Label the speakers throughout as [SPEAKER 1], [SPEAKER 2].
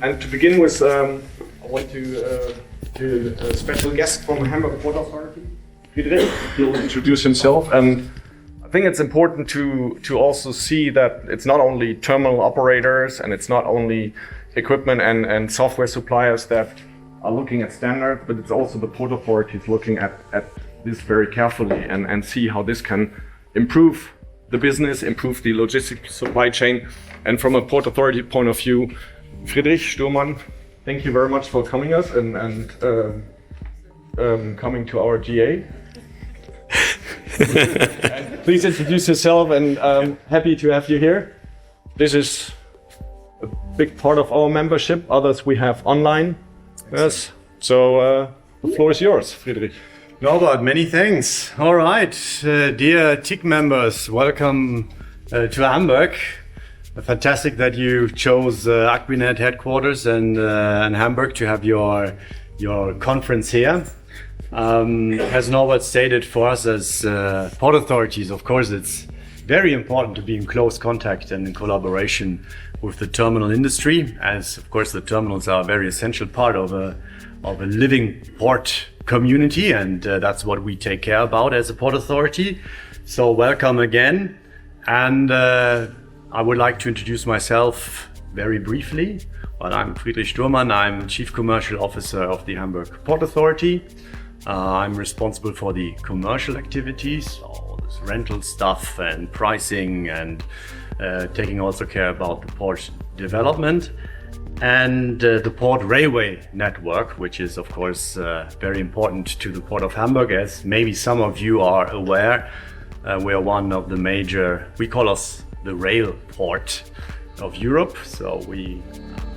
[SPEAKER 1] And to begin with, I want to a special guest from Hamburg Port Authority, Friedrich. He'll introduce himself. And I think it's important to also see that it's not only terminal operators and it's not only equipment and software suppliers that are looking at standards, but it's also the port authorities looking at this very carefully and see how this can improve the business, improve the logistics supply chain. And from a port authority point of view, Friedrich Stuhrmann, thank you very much for coming us and coming to our GA. Please introduce yourself, and happy to have you here. This is a big part of our membership. Others we have online. Yes. So the floor is yours, Friedrich.
[SPEAKER 2] Norbert, many thanks. All right, dear TIC members, welcome to Hamburg. Fantastic that you chose Aquinet headquarters and Hamburg to have your conference here. As Norbert stated, for us as port authorities, of course, it's very important to be in close contact and in collaboration with the terminal industry, as of course the terminals are a very essential part of a living port community, and that's what we take care about as a port authority. So welcome again, and I would like to introduce myself very briefly. Well, I'm Friedrich Stuhrmann. I'm Chief Commercial Officer of the Hamburg Port Authority. I'm responsible for the commercial activities, all this rental stuff and pricing, and taking also care about the port development and the port railway network, which is of course very important to the Port of Hamburg. As maybe some of you are aware, we are one of the major, we call us the rail port of Europe. So we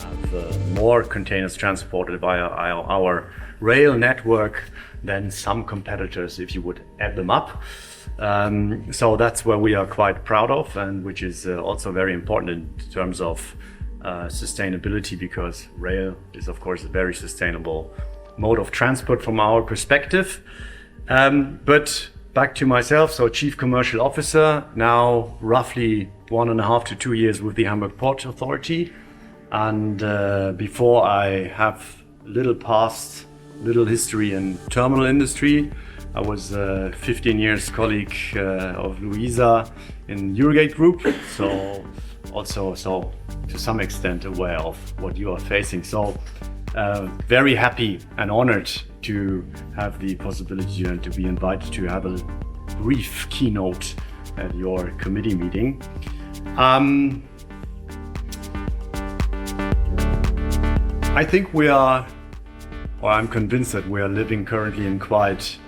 [SPEAKER 2] have more containers transported via our rail network than some competitors, if you would add them up. So that's where we are quite proud of, and which is also very important in terms of sustainability, because rail is of course a very sustainable mode of transport from our perspective. But back to myself, so Chief Commercial Officer, now roughly 1.5 to 2 years with the Hamburg Port Authority. And before, I have little history in terminal industry. I was 15 years colleague of Luisa in Eurogate Group, so also to some extent aware of what you are facing. So very happy and honored to have the possibility and to be invited to have a brief keynote at your committee meeting. I think I'm convinced that we are living currently in quite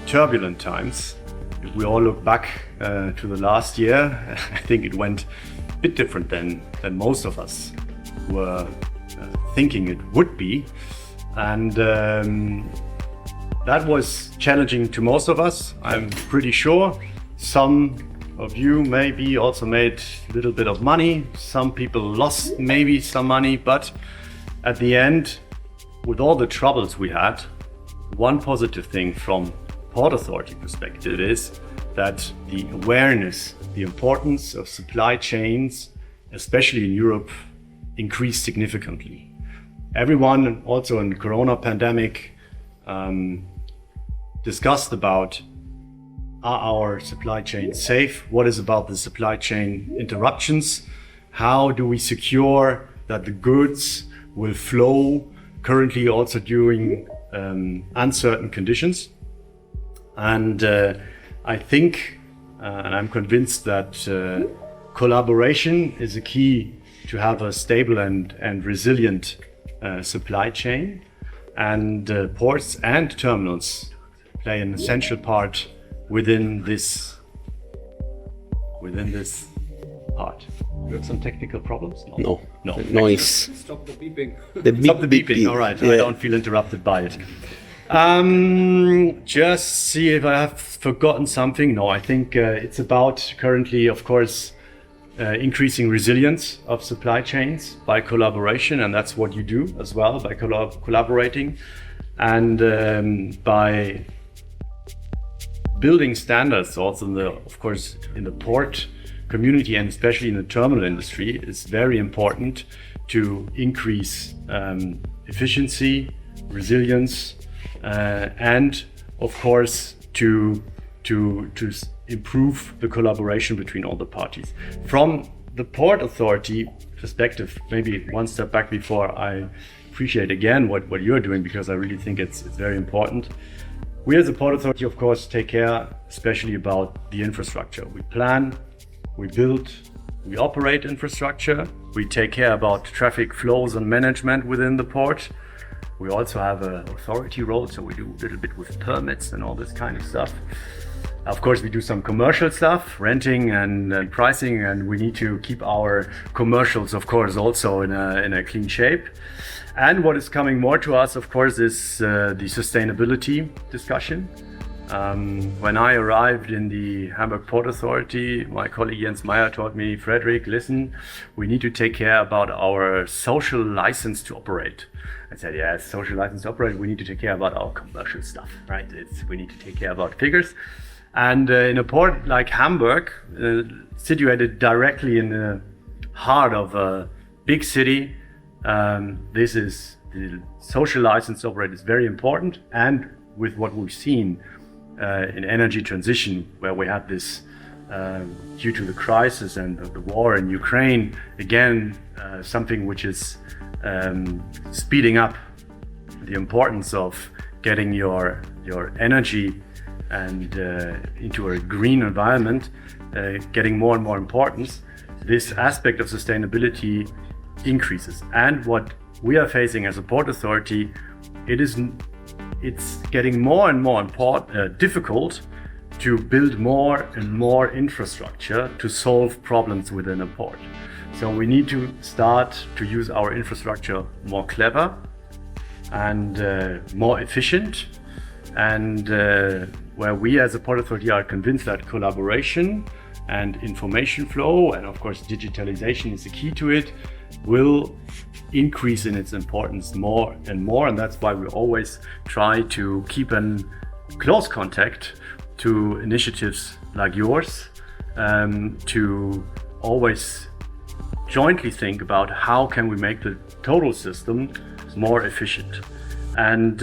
[SPEAKER 2] turbulent times. If we all look back to the last year, I think it went a bit different than most of us were thinking it would be. And that was challenging to most of us, I'm pretty sure. Some of you maybe also made a little bit of money. Some people lost maybe some money, but at the end, with all the troubles we had, one positive thing from Port Authority perspective is that the awareness, the importance of supply chains, especially in Europe, increased significantly. Everyone, also in the Corona pandemic, discussed about, are our supply chains safe? What is about the supply chain interruptions? How do we secure that the goods will flow currently also during uncertain conditions? And I think, and I'm convinced that collaboration is a key to have a stable and resilient supply chain. And ports and terminals play an essential part within this part. You have some technical problems?
[SPEAKER 3] No.
[SPEAKER 2] Noise.
[SPEAKER 1] Stop the beeping.
[SPEAKER 2] Stop the beeping. All right. Yeah. I don't feel interrupted by it. Just see if I have forgotten something. No, I think it's about currently, of course, increasing resilience of supply chains by collaboration, and that's what you do as well, by collaborating, and by building standards also in the port community, and especially in the terminal industry, it's very important to increase efficiency, resilience, and of course to improve the collaboration between all the parties. From the Port Authority perspective, maybe one step back before I appreciate again what you're doing, because I really think it's very important. We as a Port Authority, of course, take care especially about the infrastructure. We plan, we build, we operate infrastructure. We take care about traffic flows and management within the port. We also have an authority role, so we do a little bit with permits and all this kind of stuff. Of course, we do some commercial stuff, renting and pricing, and we need to keep our commercials, of course, also in a clean shape. And what is coming more to us, of course, is the sustainability discussion. When I arrived in the Hamburg Port Authority, my colleague Jens Meyer told me, Friedrich, listen, we need to take care about our social license to operate. I said, yes, social license to operate, we need to take care about our commercial stuff, right? We need to take care about figures. And in a port like Hamburg, situated directly in the heart of a big city, this is the social license to operate is very important. And with what we've seen in energy transition, where we had this due to the crisis and the war in Ukraine, again, something which is speeding up the importance of getting your energy and into a green environment, getting more and more importance. This aspect of sustainability increases. And what we are facing as a port authority, it's getting more and more difficult to build more and more infrastructure to solve problems within a port. So we need to start to use our infrastructure more clever and more efficient, and where we as a port authority are convinced that collaboration and information flow, and of course digitalisation is the key to it, will increase in its importance more and more. And that's why we always try to keep in close contact to initiatives like yours, to always jointly think about how can we make the total system more efficient. And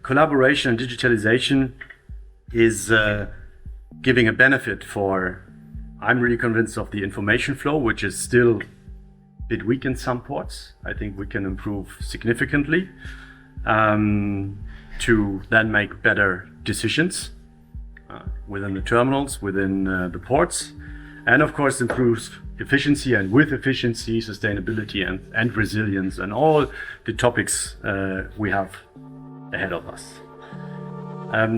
[SPEAKER 2] collaboration and digitalization is giving a benefit for, I'm really convinced of the information flow, which is still a bit weak in some ports. I think we can improve significantly to then make better decisions within the terminals, within the ports, and of course improves efficiency, and with efficiency, sustainability and resilience, and all the topics we have ahead of us.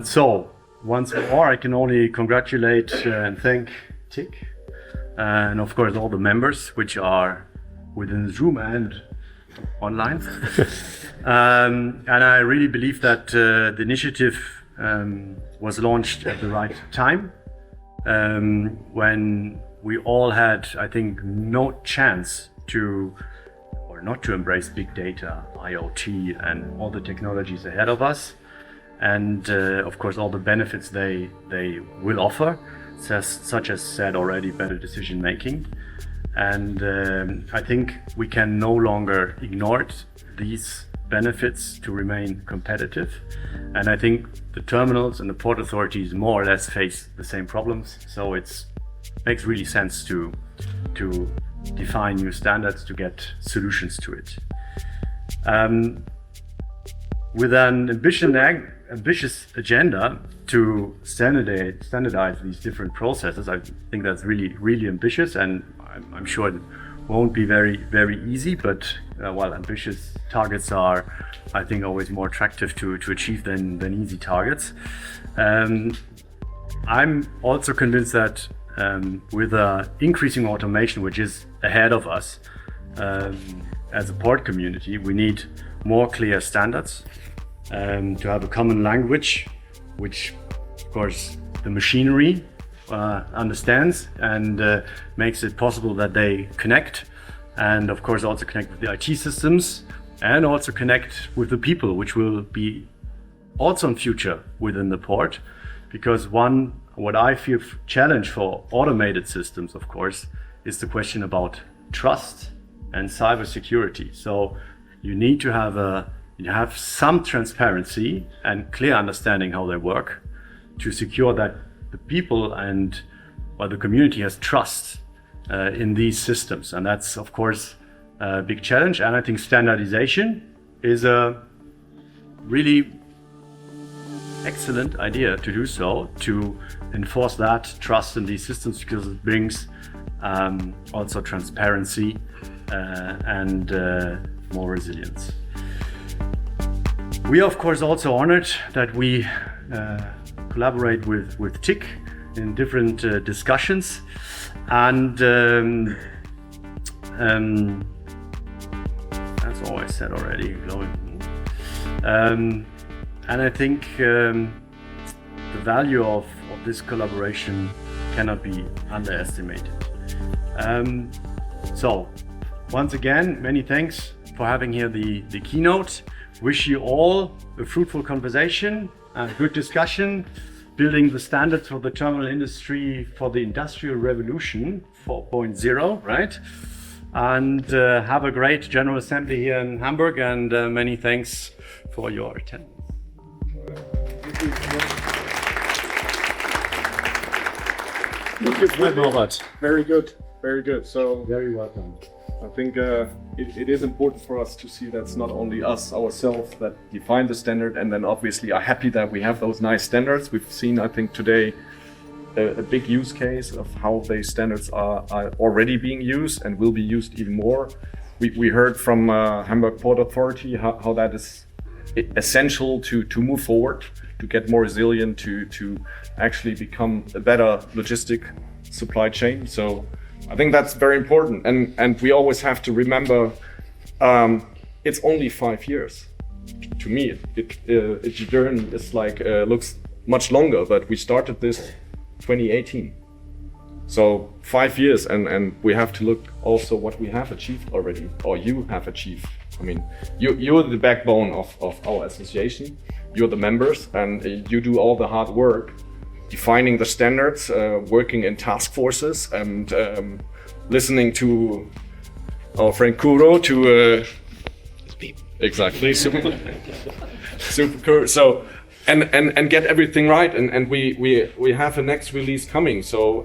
[SPEAKER 2] So once more, I can only congratulate and thank TIC, and of course all the members which are within this room and online. And I really believe that the initiative was launched at the right time, when we all had, I think, no chance to, or not to embrace big data, IoT, and all the technologies ahead of us. And of course, all the benefits they will offer, such as said already, better decision making. And I think we can no longer ignore these benefits to remain competitive. And I think the terminals and the port authorities more or less face the same problems. So it makes really sense to define new standards to get solutions to it. With an ambitious agenda to standardize these different processes, I think that's really ambitious, and I'm sure it won't be very easy, but while ambitious targets are, I think, always more attractive to achieve than easy targets. I'm also convinced that with increasing automation, which is ahead of us as a port community, we need more clear standards, to have a common language, which of course the machinery understands, and makes it possible that they connect, and of course also connect with the IT systems, and also connect with the people, which will be also in future within the port, because one what I feel challenge for automated systems, of course, is the question about trust and cybersecurity. So you need to have some transparency and clear understanding how they work to secure that the people and the community has trust in these systems. And that's, of course, a big challenge. And I think standardization is a really excellent idea to do so, to enforce that trust in these systems, because it brings also transparency and more resilience. We are, of course, also honored that we collaborate with TIC in different discussions, and that's all I said already. And I think the value of this collaboration cannot be underestimated. So once again, many thanks for having here the keynote. Wish you all a fruitful conversation, a good discussion, building the standards for the terminal industry for the Industrial Revolution 4.0, right? And have a great General Assembly here in Hamburg, and many thanks for your attendance.
[SPEAKER 1] Very good, very good. So
[SPEAKER 2] Very welcome.
[SPEAKER 1] I think it is important for us to see that's not only us ourselves that define the standard, and then obviously are happy that we have those nice standards. We've seen, I think, today a big use case of how these standards are already being used and will be used even more. We heard from Hamburg Port Authority how that is essential to move forward, to get more resilient, to actually become a better logistic supply chain. So I think that's very important, and we always have to remember it's only 5 years. To me, its journey is like looks much longer, but we started this 2018. So 5 years, and we have to look also what we have achieved already, or you have achieved. I mean, you're the backbone of our association. You're the members, and you do all the hard work, defining the standards, working in task forces, and listening to our friend Kuro to exactly super cool. So and get everything right, and we have a next release coming. So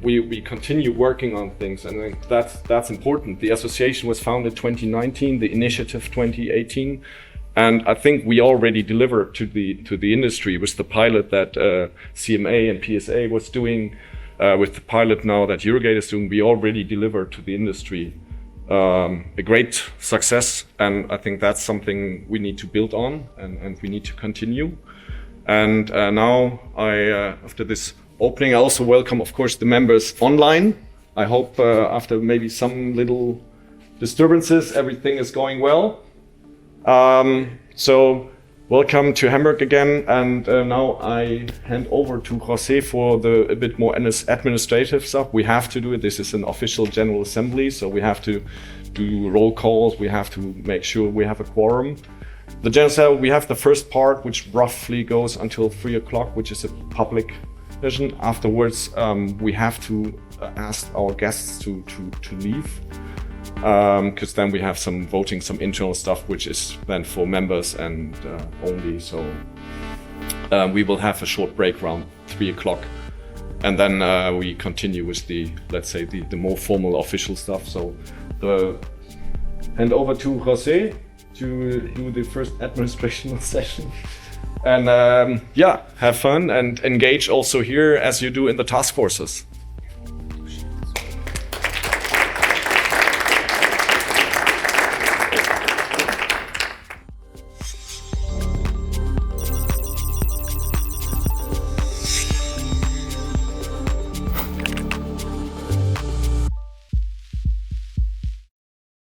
[SPEAKER 1] we continue working on things, and I think that's important. The association was founded 2019, the initiative 2018. And I think we already delivered to the industry with the pilot that CMA and PSA was doing, with the pilot now that Eurogate is doing. We already delivered to the industry a great success, and I think that's something we need to build on, and we need to continue. And now after this opening, I also welcome, of course, the members online. I hope after maybe some little disturbances, everything is going well. So welcome to Hamburg again, and now I hand over to José for a bit more administrative stuff. We have to do it. This is an official General Assembly, so we have to do roll calls. We have to make sure we have a quorum. The General Assembly, we have the first part, which roughly goes until 3 o'clock, which is a public session. Afterwards, we have to ask our guests to leave. Because then we have some voting, some internal stuff, which is then for members and only. So we will have a short break around 3 o'clock, and then we continue with the, let's say, the more formal official stuff. So hand over to José to do the first administrational session, and yeah, have fun and engage also here as you do in the task forces.